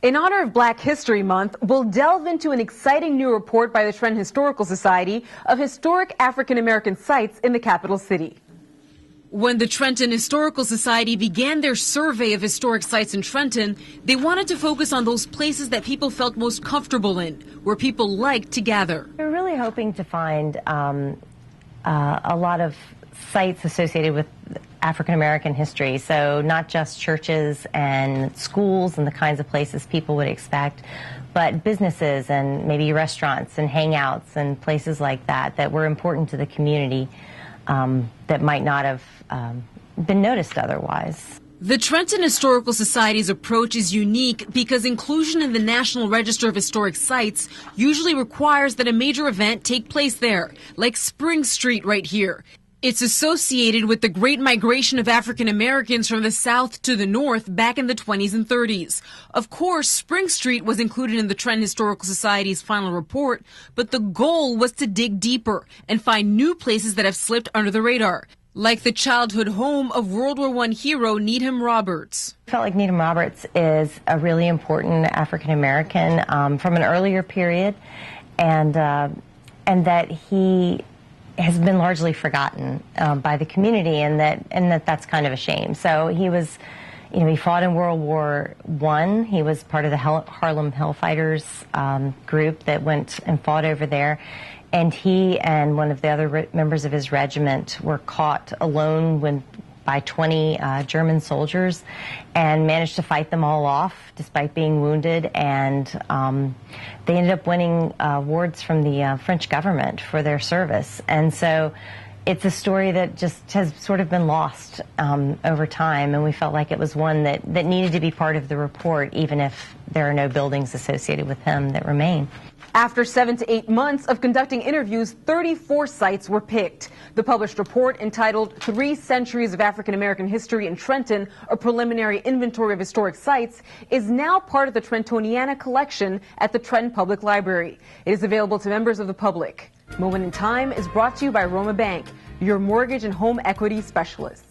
In honor of Black History Month, we'll delve into an exciting new report by the Trenton Historical Society of historic African American sites in the capital city. When the Trenton Historical Society began their survey of historic sites in Trenton, they wanted to focus on those places that people felt most comfortable in, where people liked to gather. We're really hoping to find a lot of sites associated with African American history, so not just churches and schools and the kinds of places people would expect, but businesses and maybe restaurants and hangouts and places like that were important to the community that might not have been noticed otherwise. The Trenton Historical Society's approach is unique because inclusion in the National Register of Historic Sites usually requires that a major event take place there, like Spring Street right here. It's associated with the Great Migration of African Americans from the South to the North back in the 20s and 30s. Of course, Spring Street was included in the Trenton Historical Society's final report, but the goal was to dig deeper and find new places that have slipped under the radar, like the childhood home of World War I hero Needham Roberts. I felt like Needham Roberts is a really important African American from an earlier period, and that he has been largely forgotten by the community, and that's kind of a shame. So he was, he fought in World War I. He was part of the Harlem Hellfighters group that went and fought over there. And he and one of the other members of his regiment were caught alone by 20 German soldiers and managed to fight them all off despite being wounded. And they ended up winning awards from the French government for their service. And so it's a story that just has sort of been lost over time, and we felt like it was one that needed to be part of the report, even if there are no buildings associated with him that remain. After 7 to 8 months of conducting interviews, 34 sites were picked. The published report, entitled 3 Centuries of African American History in Trenton, a preliminary inventory of historic sites, is now part of the Trentoniana collection at the Trenton Public Library. It is available to members of the public. Moment in Time is brought to you by Roma Bank, your mortgage and home equity specialist.